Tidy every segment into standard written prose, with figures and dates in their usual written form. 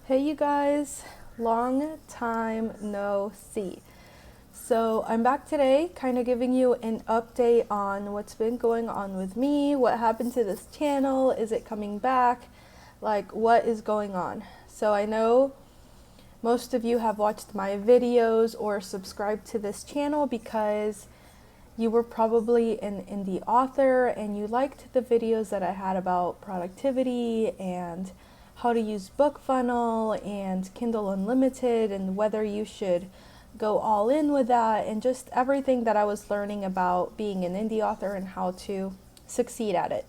Hey you guys, long time no see. So I'm back today, kind of giving you an update on what's been going on with me, what happened to this channel, is it coming back, like what is going on. So I know most of you have watched my videos or subscribed to this channel because you were probably an indie author and you liked the videos that I had about productivity and how to use BookFunnel and Kindle Unlimited and whether you should go all in with that and just everything that I was learning about being an indie author and how to succeed at it,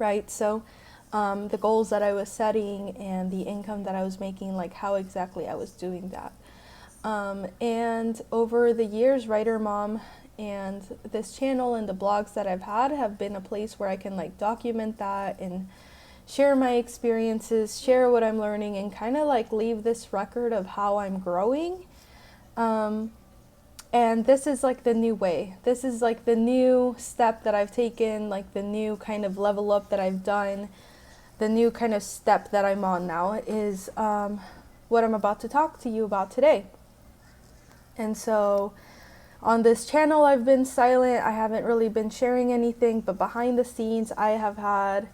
right? So the goals that I was setting and the income that I was making, like how exactly I was doing that. And over the years, Writer Mom and this channel and the blogs that I've had have been a place where I can like document that and share my experiences, share what I'm learning, and kind of like leave this record of how I'm growing. And this is like the new way. This is like the new step that I've taken, like the new kind of level up that I've done, the new kind of step that I'm on now is what I'm about to talk to you about today. And so on this channel, I've been silent. I haven't really been sharing anything, but behind the scenes, I have had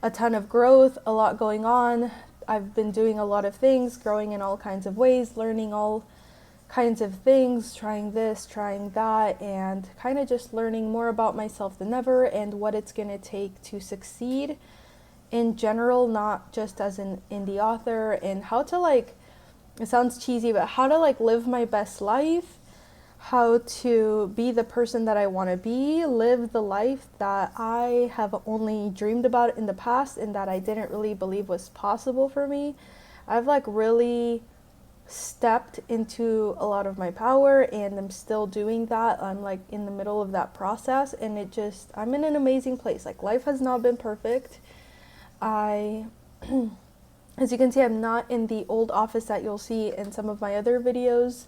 a ton of growth, a lot going on. I've been doing a lot of things, growing in all kinds of ways, learning all kinds of things, trying this, trying that, and kind of just learning more about myself than ever and what it's going to take to succeed in general, not just as an indie author, and how to like, it sounds cheesy, but how to like live my best life, how to be the person that I want to be, live the life that I have only dreamed about in the past and that I didn't really believe was possible for me. I've like really stepped into a lot of my power and I'm still doing that. I'm like in the middle of that process and I'm in an amazing place. Like life has not been perfect. I as you can see, I'm not in the old office that you'll see in some of my other videos.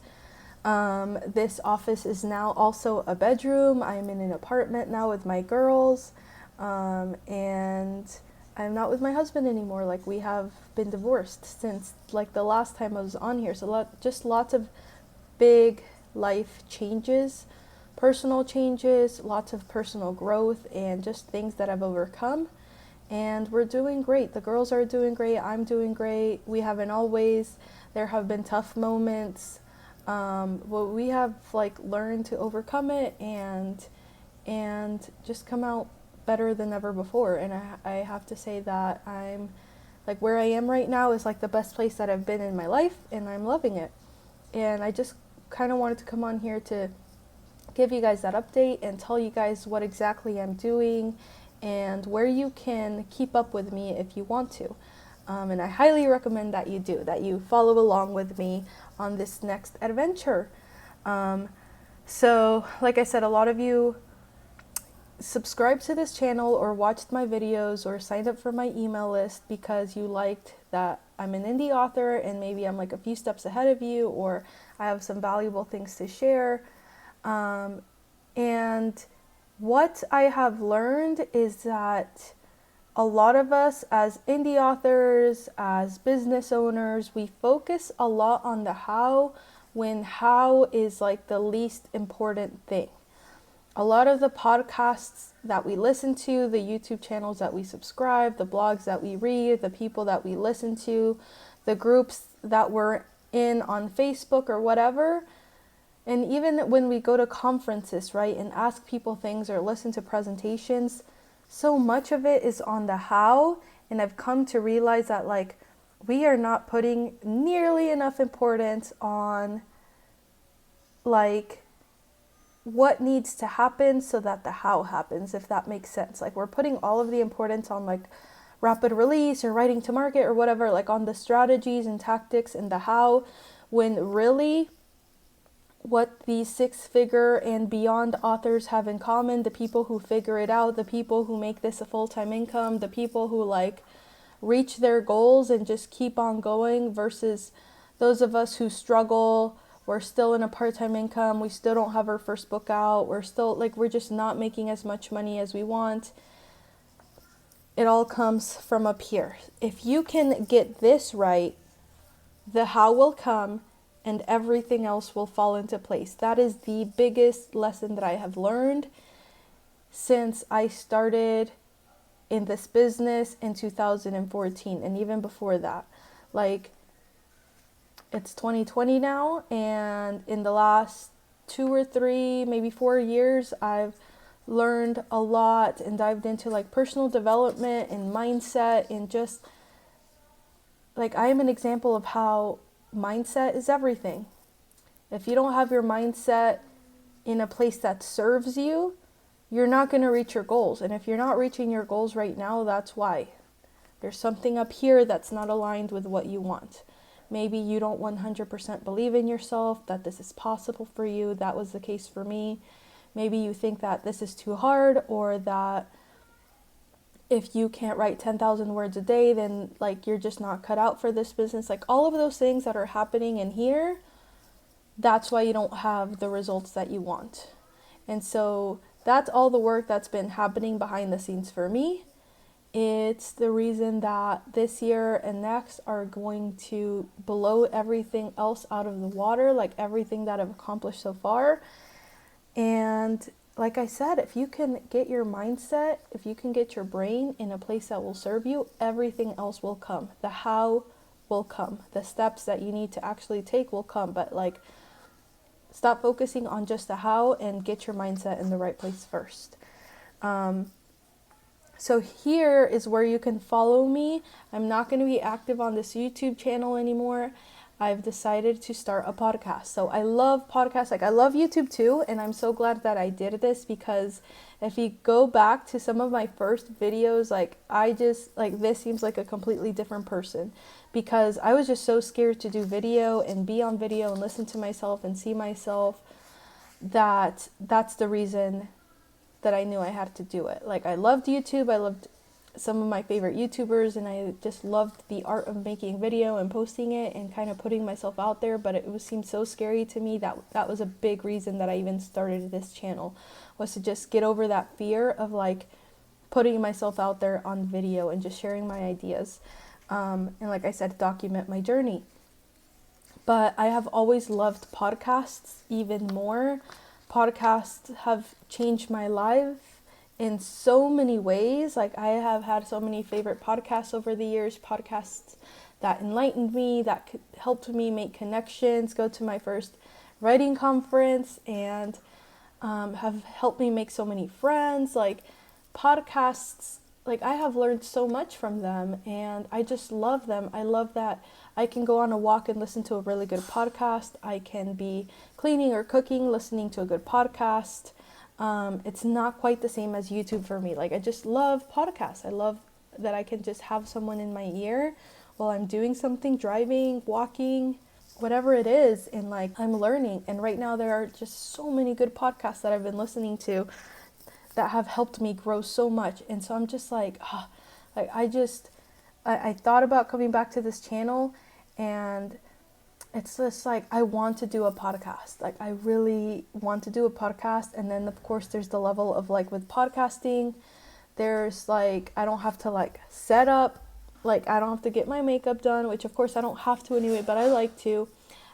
This office is now also a bedroom. I'm in an apartment now with my girls. And I'm not with my husband anymore. Like we have been divorced since like the last time I was on here. So just lots of big life changes, personal changes, lots of personal growth and just things that I've overcome. And we're doing great. The girls are doing great. I'm doing great. We haven't always. There have been tough moments. But we have like learned to overcome it and just come out better than ever before. And I have to say that I'm like where I am right now is like the best place that I've been in my life, and I'm loving it. And I just kind of wanted to come on here to give you guys that update and tell you guys what exactly I'm doing and where you can keep up with me if you want to. And I highly recommend that you follow along with me on this next adventure. So, like I said, a lot of you subscribed to this channel or watched my videos or signed up for my email list because you liked that I'm an indie author and maybe I'm like a few steps ahead of you or I have some valuable things to share. And what I have learned is that a lot of us as indie authors, as business owners, we focus a lot on the how when how is like the least important thing. A lot of the podcasts that we listen to, the YouTube channels that we subscribe, the blogs that we read, the people that we listen to, the groups that we're in on Facebook or whatever, and even when we go to conferences, right, and ask people things or listen to presentations, so much of it is on the how, and I've come to realize that like we are not putting nearly enough importance on like what needs to happen so that the how happens, if that makes sense. Like we're putting all of the importance on like rapid release or writing to market or whatever, like on the strategies and tactics and the how, when really what these six-figure and beyond authors have in common, the people who figure it out, the people who make this a full-time income, the people who like reach their goals and just keep on going versus those of us who struggle, we're still in a part-time income, we still don't have our first book out, we're just not making as much money as we want. it all comes from up here. If you can get this right, the how will come and everything else will fall into place. That is the biggest lesson that I have learned since I started in this business in 2014, and even before that. Like, it's 2020 now, and in the last 2 or 3, maybe 4 years, I've learned a lot and dived into like personal development and mindset, and just like, I am an example of how mindset is everything. If you don't have your mindset in a place that serves you, you're not going to reach your goals. And if you're not reaching your goals right now, that's why. There's something up here that's not aligned with what you want. Maybe you don't 100% believe in yourself, that this is possible for you. That was the case for me. Maybe you think that this is too hard, or that if you can't write 10,000 words a day, then like you're just not cut out for this business. Like, all of those things that are happening in here, that's why you don't have the results that you want. And so that's all the work that's been happening behind the scenes for me. It's the reason that this year and next are going to blow everything else out of the water, like everything that I've accomplished so far. And like I said, if you can get your mindset, if you can get your brain in a place that will serve you, everything else will come. The how will come. The steps that you need to actually take will come. But like, stop focusing on just the how and get your mindset in the right place first. So here is where you can follow me. I'm not going to be active on this YouTube channel anymore. I've decided to start a podcast. So I love podcasts. Like, I love YouTube too. And I'm so glad that I did this, because if you go back to some of my first videos, like, I just, like, this seems like a completely different person, because I was just so scared to do video and be on video and listen to myself and see myself, that's the reason that I knew I had to do it. Like, I loved YouTube. I loved some of my favorite YouTubers, and I just loved the art of making video and posting it and kind of putting myself out there, but it seemed so scary to me. That was a big reason that I even started this channel, was to just get over that fear of like putting myself out there on video and just sharing my ideas, and like I said, document my journey. But I have always loved podcasts even more. Podcasts have changed my life in so many ways. Like, I have had so many favorite podcasts over the years, podcasts that enlightened me, that helped me make connections, go to my first writing conference, and have helped me make so many friends. Like, podcasts, like, I have learned so much from them, and I just love them. I love that I can go on a walk and listen to a really good podcast. I can be cleaning or cooking, listening to a good podcast. It's not quite the same as YouTube for me. Like, I just love podcasts. I love that I can just have someone in my ear while I'm doing something, driving, walking, whatever it is, and like, I'm learning. And right now there are just so many good podcasts that I've been listening to that have helped me grow so much. And so I'm just like, I thought about coming back to this channel, and it's just like, I want to do a podcast. Like, I really want to do a podcast. And then of course there's the level of like, with podcasting, there's like, I don't have to like set up, like, I don't have to get my makeup done, which of course I don't have to anyway, but I like to.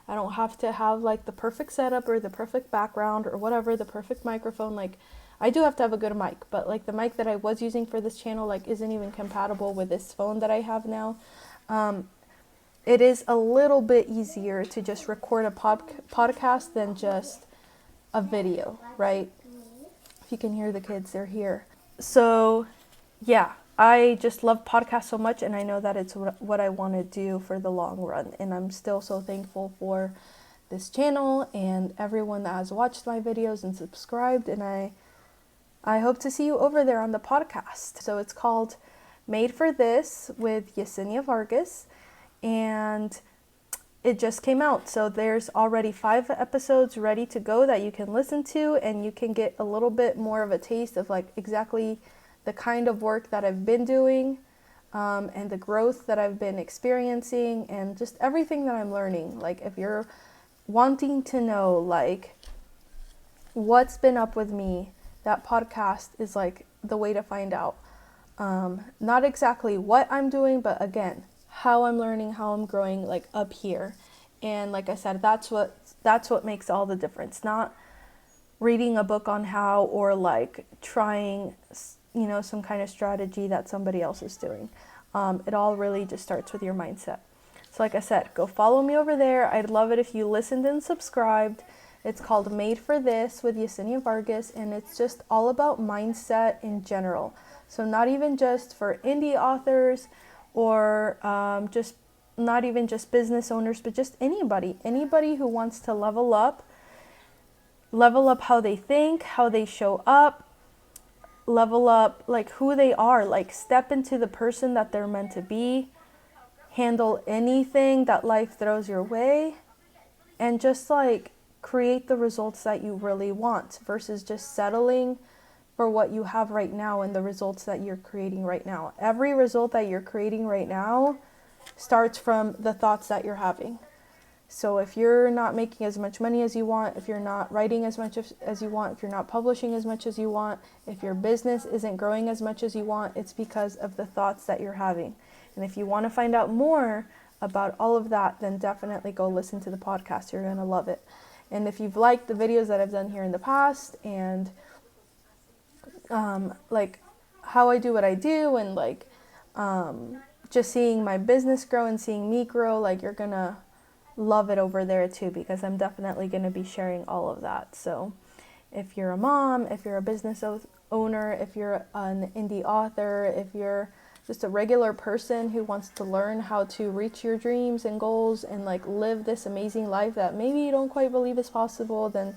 I don't have to have like the perfect setup or the perfect background or whatever, the perfect microphone. Like, I do have to have a good mic, but like the mic that I was using for this channel like isn't even compatible with this phone that I have now. It is a little bit easier to just record a podcast than just a video, right? If you can hear the kids, they're here. So yeah, I just love podcasts so much, and I know that it's what I want to do for the long run. And I'm still so thankful for this channel and everyone that has watched my videos and subscribed, and I hope to see you over there on the podcast. So it's called Made for This with Yesenia Vargas, and it just came out. So there's already 5 episodes ready to go that you can listen to, and you can get a little bit more of a taste of like exactly the kind of work that I've been doing, and the growth that I've been experiencing, and just everything that I'm learning. Like, if you're wanting to know like what's been up with me, that podcast is like the way to find out. Not exactly what I'm doing, but again, how I'm learning, how I'm growing, like up here. And like I said, that's what makes all the difference. Not reading a book on how, or like trying, some kind of strategy that somebody else is doing. It all really just starts with your mindset. So like I said, go follow me over there. I'd love it if you listened and subscribed. It's called Made for This with Yesenia Vargas, and it's just all about mindset in general. So not even just for indie authors, or just not even just business owners, but just anybody who wants to level up how they think, how they show up, level up like who they are, like step into the person that they're meant to be, handle anything that life throws your way, and just like create the results that you really want versus just settling for what you have right now and the results that you're creating right now. Every result that you're creating right now starts from the thoughts that you're having. So if you're not making as much money as you want, if you're not writing as much as you want, if you're not publishing as much as you want, if your business isn't growing as much as you want, it's because of the thoughts that you're having. And if you want to find out more about all of that, then definitely go listen to the podcast. You're going to love it. And if you've liked the videos that I've done here in the past, and like how I do what I do, and like just seeing my business grow and seeing me grow, like you're going to love it over there too, because I'm definitely going to be sharing all of that. So if you're a mom, if you're a business owner, if you're an indie author, if you're just a regular person who wants to learn how to reach your dreams and goals and like live this amazing life that maybe you don't quite believe is possible, then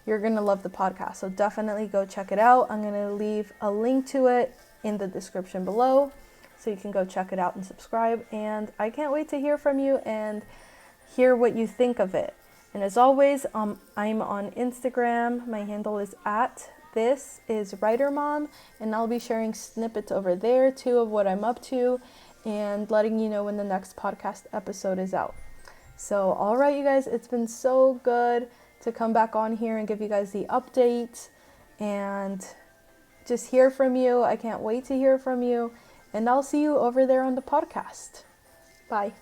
you're going to love the podcast. So definitely go check it out. I'm going to leave a link to it in the description below, so you can go check it out and subscribe. And I can't wait to hear from you and hear what you think of it. And as always, I'm on Instagram. My handle is @thisiswritermom, and I'll be sharing snippets over there too of what I'm up to and letting you know when the next podcast episode is out. So all right, you guys, it's been so good to come back on here and give you guys the update and just hear from you. I can't wait to hear from you, and I'll see you over there on the podcast. Bye.